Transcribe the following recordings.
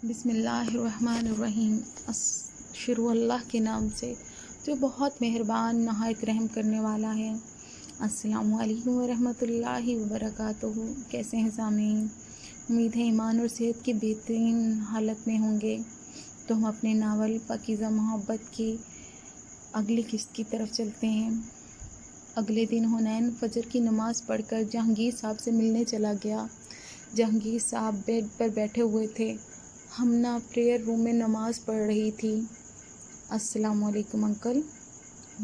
بسم اللہ الرحمن الرحیم۔ شروع اللہ کے نام سے جو بہت مہربان نہایت رحم کرنے والا ہے۔ السلام علیکم ورحمۃ اللہ وبرکاتہ۔ کیسے ہیں سامعین؟ امید ہے ایمان اور صحت کی بہترین حالت میں ہوں گے۔ تو ہم اپنے ناول پاکیزہ محبت کی اگلی قسط کی طرف چلتے ہیں۔ اگلے دن حنین فجر کی نماز پڑھ کر جہانگیر صاحب سے ملنے چلا گیا۔ جہانگیر صاحب بیڈ پر بیٹھے ہوئے تھے۔ ہمنہ پریئر روم میں نماز پڑھ رہی تھی۔ السلام علیکم انکل،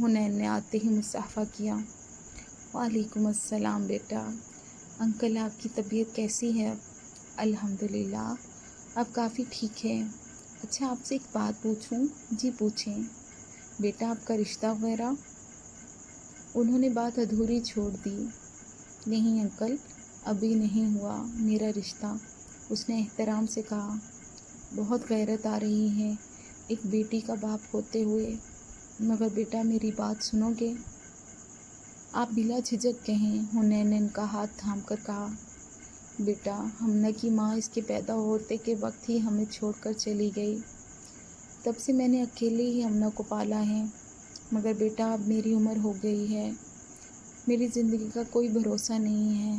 حنین نے آتے ہی مصافحہ کیا۔ وعلیکم السلام بیٹا۔ انکل آپ کی طبیعت کیسی ہے؟ الحمدللہ اب کافی ٹھیک ہے۔ اچھا آپ سے ایک بات پوچھوں؟ جی پوچھیں بیٹا، آپ کا رشتہ وغیرہ؟ انہوں نے بات ادھوری چھوڑ دی۔ نہیں انکل، ابھی نہیں ہوا میرا رشتہ، اس نے احترام سے کہا۔ بہت غیرت آ رہی ہے ایک بیٹی کا باپ ہوتے ہوئے، مگر بیٹا میری بات سنو گے؟ آپ بلا جھجک کہیں، حنین نے ان کا ہاتھ تھام کر کہا۔ بیٹا ہمنہ کی ماں اس کے پیدا ہوتے کے وقت ہی ہمیں چھوڑ کر چلی گئی، تب سے میں نے اکیلے ہی ہمنہ کو پالا ہے۔ مگر بیٹا اب میری عمر ہو گئی ہے، میری زندگی کا کوئی بھروسہ نہیں ہے۔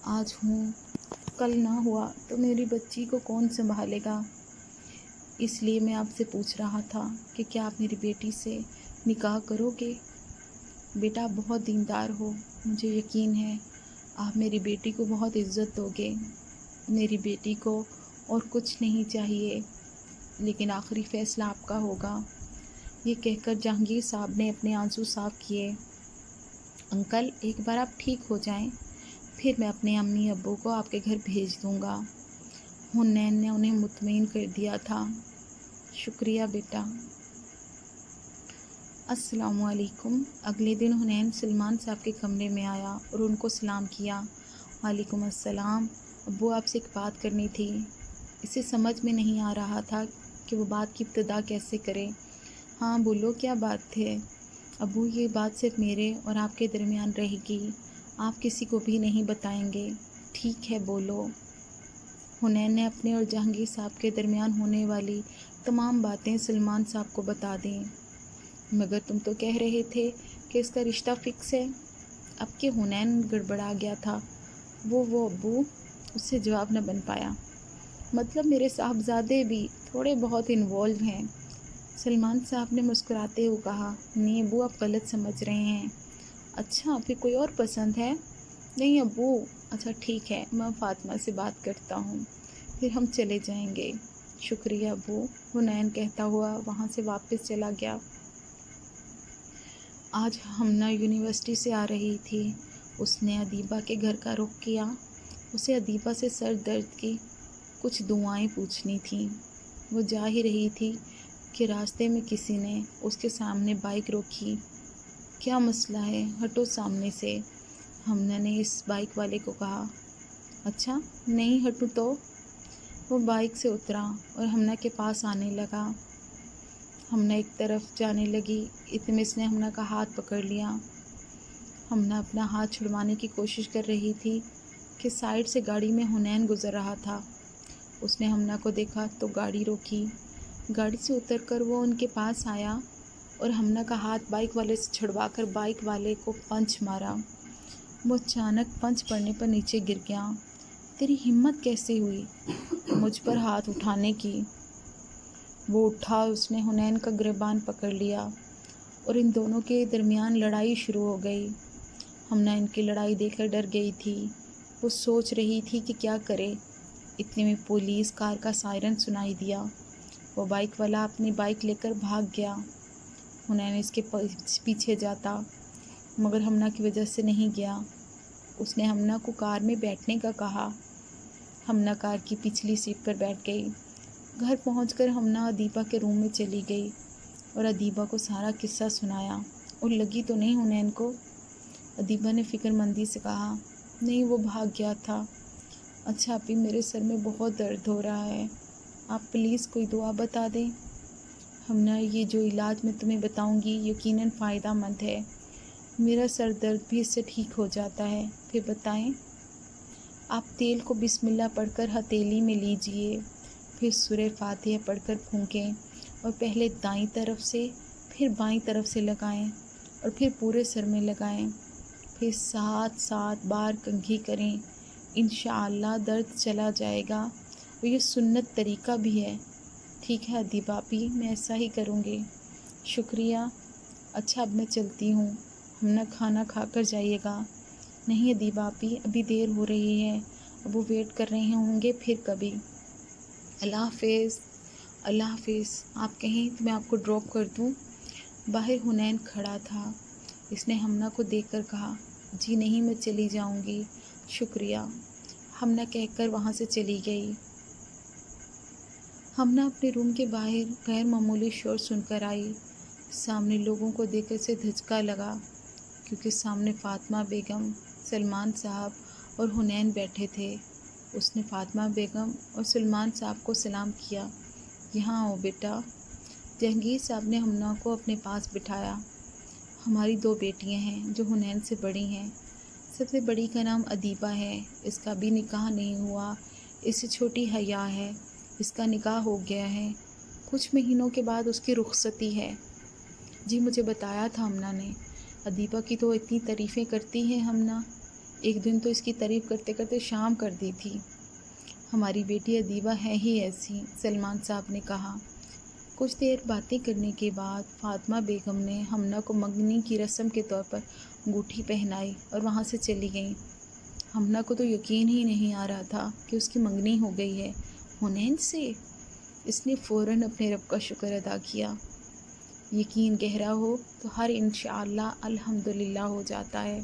آج ہوں کل نہ ہوا تو میری بچی کو کون سنبھالے گا؟ اس لیے میں آپ سے پوچھ رہا تھا کہ کیا آپ میری بیٹی سے نکاح کرو گے؟ بیٹا آپ بہت دیندار ہو، مجھے یقین ہے آپ میری بیٹی کو بہت عزت دو گے۔ میری بیٹی کو اور کچھ نہیں چاہیے، لیکن آخری فیصلہ آپ کا ہوگا۔ یہ کہہ کر جہانگیر صاحب نے اپنے آنسو صاف کیے۔ انکل ایک بار آپ ٹھیک ہو جائیں، پھر میں اپنے امی ابو کو آپ کے گھر بھیج دوں گا۔ حنین نے انہیں مطمئن کر دیا تھا۔ شکریہ بیٹا۔ السلام علیکم۔ اگلے دن حنین سلمان صاحب کے کمرے میں آیا اور ان کو سلام کیا۔ وعلیکم السلام ابو، آپ سے ایک بات کرنی تھی۔ اسے سمجھ میں نہیں آ رہا تھا کہ وہ بات کی ابتدا کیسے کرے۔ ہاں بولو، کیا بات ہے؟ ابو یہ بات صرف میرے اور آپ کے درمیان رہے گی، آپ کسی کو بھی نہیں بتائیں گے، ٹھیک ہے بولو؟ حنین نے اپنے اور جہانگیر صاحب کے درمیان ہونے والی تمام باتیں سلمان صاحب کو بتا دیں۔ مگر تم تو کہہ رہے تھے کہ اس کا رشتہ فکس ہے۔ اب کہ حنین گڑبڑا گیا تھا۔ وہ ابو، اس سے جواب نہ بن پایا۔ مطلب میرے صاحبزادے بھی تھوڑے بہت انوالو ہیں۔ سلمان صاحب نے مسکراتے ہوئے کہا۔ نہیں ابو، آپ غلط سمجھ رہے ہیں۔ اچھا پھر کوئی اور پسند ہے؟ نہیں ابو۔ اچھا ٹھیک ہے، میں فاطمہ سے بات کرتا ہوں، پھر ہم چلے جائیں گے۔ شکریہ ابو، حنین کہتا ہوا وہاں سے واپس چلا گیا۔ آج ہمنہ یونیورسٹی سے آ رہی تھی۔ اس نے ادیبہ کے گھر کا رخ کیا۔ اسے ادیبہ سے سر درد کی کچھ دعائیں پوچھنی تھیں۔ وہ جا ہی رہی تھی کہ راستے میں کسی نے اس کے سامنے بائک روکی۔ کیا مسئلہ ہے؟ ہٹو سامنے سے، ہمنہ نے اس بائک والے کو کہا۔ اچھا نہیں ہٹوں تو؟ وہ بائک سے اترا اور ہمنہ کے پاس آنے لگا۔ ہمنہ ایک طرف جانے لگی، اتنے میں اس نے ہمنہ کا ہاتھ پکڑ لیا۔ ہمنہ اپنا ہاتھ چھڑوانے کی کوشش کر رہی تھی کہ سائیڈ سے گاڑی میں حنین گزر رہا تھا۔ اس نے ہمنہ کو دیکھا تو گاڑی روکی۔ گاڑی سے اتر کر وہ ان کے پاس آیا اور ہمنہ کا ہاتھ بائک والے سے چھڑوا کر بائک والے کو پنچ مارا۔ وہ اچانک پنچ پڑنے پر نیچے گر گیا۔ تیری ہمت کیسے ہوئی مجھ پر ہاتھ اٹھانے کی؟ وہ اٹھا، اس نے حنین کا گریبان پکڑ لیا اور ان دونوں کے درمیان لڑائی شروع ہو گئی۔ ہمنہ ان کی لڑائی دیکھ کر ڈر گئی تھی۔ وہ سوچ رہی تھی کہ کیا کرے۔ اتنے میں پولیس کار کا سائرن سنائی دیا۔ وہ بائک والا اپنی بائک لے کر بھاگ گیا۔ حنین اس کے پیچھے جاتا، مگر ہمنہ کی وجہ سے نہیں گیا۔ اس نے ہمنہ کو کار میں بیٹھنے کا کہا۔ ہمنہ کار کی پچھلی سیٹ پر بیٹھ گئی۔ گھر پہنچ کر ہمنہ ادیبہ کے روم میں چلی گئی اور ادیبہ کو سارا قصہ سنایا۔ اور لگی تو نہیں حنین کو؟ ادیبہ نے فکر مندی سے کہا۔ نہیں وہ بھاگ گیا تھا۔ اچھا ابھی میرے سر میں بہت درد ہو رہا ہے، آپ پلیز کوئی دعا بتا دیں۔ ہمنہ یہ جو علاج میں تمہیں بتاؤں گی یقیناً فائدہ مند ہے، میرا سر درد بھی اس سے ٹھیک ہو جاتا ہے۔ پھر بتائیں؟ آپ تیل کو بسم اللہ پڑھ کر ہتھیلی میں لیجئے، پھر سورہ فاتحہ پڑھ کر پھونکیں اور پہلے دائیں طرف سے پھر بائیں طرف سے لگائیں اور پھر پورے سر میں لگائیں، پھر 7 بار کنگھی کریں، انشاءاللہ درد چلا جائے گا۔ اور یہ سنت طریقہ بھی ہے۔ ٹھیک ہے ادیبہ آپی، میں ایسا ہی کروں گی، شکریہ۔ اچھا اب میں چلتی ہوں، ہم کھانا کھا کر جائیے گا۔ نہیں ادیبہ آپی، ابھی دیر ہو رہی ہے، اب وہ ویٹ کر رہے ہوں گے، پھر کبھی۔ اللہ حافظ۔ اللہ حافظ۔ آپ کہیں تو میں آپ کو ڈراپ کر دوں؟ باہر حنین کھڑا تھا۔ اس نے ہمنا کو دیکھ کر کہا، جی نہیں، میں چلی جاؤں گی، شکریہ۔ ہمنا کہہ کر وہاں سے چلی گئی۔ ہمنا اپنے روم کے باہر غیر معمولی شور سن کر آئی۔ سامنے لوگوں کو دیکھ کر اسے دھچکا لگا، کیونکہ سامنے فاطمہ بیگم، سلمان صاحب اور حنین بیٹھے تھے۔ اس نے فاطمہ بیگم اور سلمان صاحب کو سلام کیا۔ یہاں آؤ بیٹا۔ جہانگیر صاحب نے ہمنا کو اپنے پاس بٹھایا۔ ہماری 2 بیٹیاں ہیں جو حنین سے بڑی ہیں۔ سب سے بڑی کا نام ادیبہ ہے، اس کا بھی نکاح نہیں ہوا۔ اس سے چھوٹی حیا ہے، اس کا نکاح ہو گیا ہے، کچھ مہینوں کے بعد اس کی رخصتی ہے۔ جی مجھے بتایا تھا ہمنا نے۔ ادیبہ کی تو اتنی تعریفیں کرتی ہیں ہمنا، ایک دن تو اس کی تعریف کرتے کرتے شام کر دی تھی۔ ہماری بیٹی ادیبہ ہے ہی ایسی، سلمان صاحب نے کہا۔ کچھ دیر باتیں کرنے کے بعد فاطمہ بیگم نے ہمنا کو منگنی کی رسم کے طور پر انگوٹھی پہنائی اور وہاں سے چلی گئیں۔ ہمنا کو تو یقین ہی نہیں آ رہا تھا کہ اس کی منگنی ہو گئی ہے حنین سے۔ اس نے فوراً اپنے رب کا شکر ادا کیا۔ یقین گہرا ہو تو ہر انشاءاللہ الحمدللہ ہو جاتا ہے۔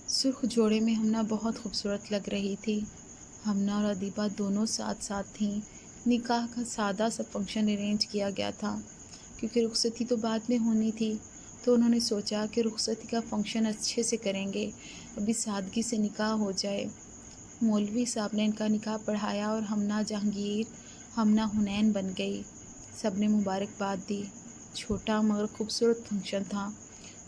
سرخ جوڑے میں ہمنا بہت خوبصورت لگ رہی تھی۔ ہمنا اور ادیبہ دونوں ساتھ ساتھ تھیں۔ نکاح کا سادہ سا فنکشن ارینج کیا گیا تھا، کیونکہ رخصتی تو بعد میں ہونی تھی، تو انہوں نے سوچا کہ رخصتی کا فنکشن اچھے سے کریں گے، ابھی سادگی سے نکاح ہو جائے۔ مولوی صاحب نے ان کا نکاح پڑھایا اور ہمنا جہانگیر، ہمنا حنین بن گئی۔ سب نے مبارکباد دی۔ چھوٹا مگر خوبصورت فنکشن تھا۔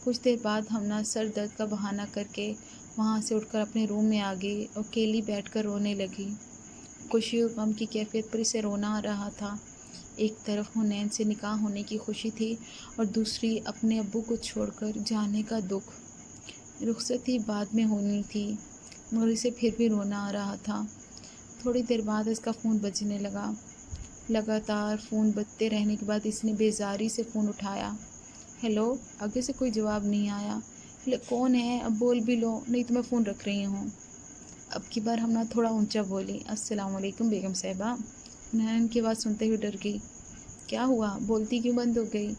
کچھ دیر بعد ہمنا سر درد کا بہانہ کر کے وہاں سے اٹھ کر اپنے روم میں آ گئی اور اکیلی بیٹھ کر رونے لگی۔ خوشی اور غم کی کیفیت پر اسے رونا آ رہا تھا۔ ایک طرف حنین سے نکاح ہونے کی خوشی تھی اور دوسری اپنے ابو کو چھوڑ کر جانے کا دکھ۔ رخصتی بعد میں ہونی تھی، مگر اسے پھر بھی رونا آ رہا تھا۔ تھوڑی دیر بعد اس کا فون بجنے لگا۔ لگاتار فون بجتے رہنے کے بعد اس نے بیزاری سے فون اٹھایا۔ ہیلو، آگے سے کوئی جواب نہیں آیا۔ کون ہے؟ اب بول بھی لو، نہیں تو میں فون رکھ رہی ہوں۔ اب کی بار ہمنا تھوڑا اونچا بولی، السلام علیکم بیگم صاحبہ۔ حنین کی آواز سنتے ہوئے ڈر گئی۔ کیا ہوا؟ بولتی کیوں بند ہو گئی؟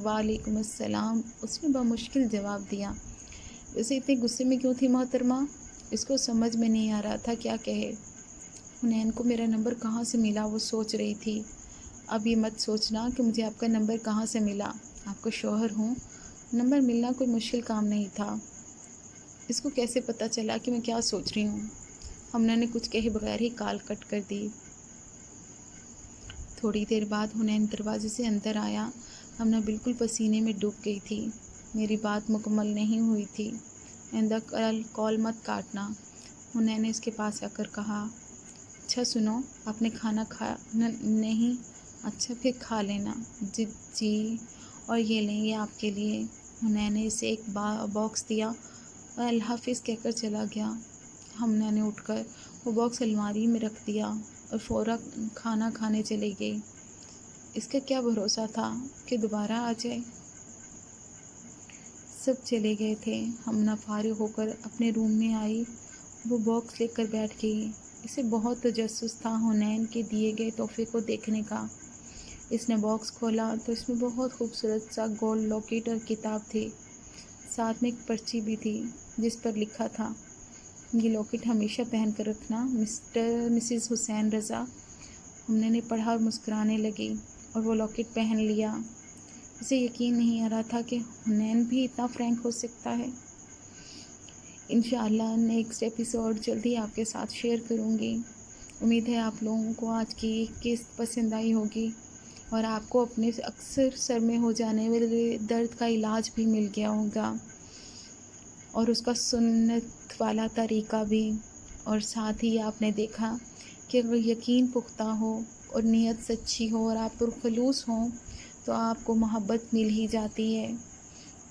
وعلیکم السلام، اس نے بمشکل جواب دیا۔ ویسے اتنے غصے میں کیوں تھی محترمہ؟ اس کو سمجھ میں نہیں آ رہا تھا کیا کہے۔ حنین کو میرا نمبر کہاں سے ملا وہ سوچ رہی تھی۔ اب یہ مت سوچنا کہ مجھے آپ کا نمبر کہاں سے ملا، آپ کا شوہر ہوں، نمبر ملنا کوئی مشکل کام نہیں تھا۔ اس کو کیسے پتہ چلا کہ میں کیا سوچ رہی ہوں؟ ہمنا نے کچھ کہے بغیر ہی کال کٹ کر دی۔ تھوڑی دیر بعد حنین دروازے سے اندر آیا۔ ہمنا بالکل پسینے میں ڈوب گئی تھی۔ میری بات مکمل نہیں ہوئی تھی، آئندہ کال مت کاٹنا، حنین نے اس کے پاس آ کر کہا۔ اچھا سنو، آپ نے کھانا کھایا؟ نہیں۔ اچھا پھر کھا لینا۔ جی، اور یہ لیں، یہ آپ کے لیے۔ حنین نے اسے ایک باکس دیا اور اللہ حافظ کہہ کر چلا گیا۔ ہمنا نے اٹھ کر وہ باکس الماری میں رکھ دیا اور فوراً کھانا کھانے چلی گئی۔ اس کا کیا بھروسہ تھا کہ دوبارہ آ جائے؟ سب چلے گئے تھے۔ ہمنا فارغ ہو کر اپنے روم میں آئی، وہ باکس لے کر بیٹھ گئی۔ اسے بہت تجسس تھا حنین کے دیے گئے تحفے کو دیکھنے کا۔ اس نے باکس کھولا تو اس میں بہت خوبصورت سا گولڈ لاکٹ اور کتاب تھی، ساتھ میں ایک پرچی بھی تھی جس پر لکھا تھا، یہ لاکٹ ہمیشہ پہن کر رکھنا، مسز حسین رضا۔ ہمنے نے پڑھا اور مسکرانے لگی اور وہ لاکٹ پہن لیا۔ اسے یقین نہیں آ رہا تھا کہ حنین بھی اتنا فرینک ہو سکتا ہے۔ انشاءاللہ نیکسٹ ایپیسوڈ جلدی آپ کے ساتھ شیئر کروں گی۔ امید ہے آپ لوگوں کو آج کی قسط پسند آئی ہوگی اور آپ کو اپنے اکثر سر میں ہو جانے والے درد کا علاج بھی مل گیا ہوگا، اور اس کا سنت والا طریقہ بھی، اور ساتھ ہی آپ نے دیکھا کہ اگر یقین پختہ ہو اور نیت سچی ہو اور آپ پرخلوص ہوں تو آپ کو محبت مل ہی جاتی ہے۔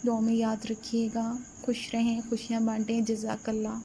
دعا میں یاد رکھیے گا۔ خوش رہیں، خوشیاں بانٹیں۔ جزاک اللہ۔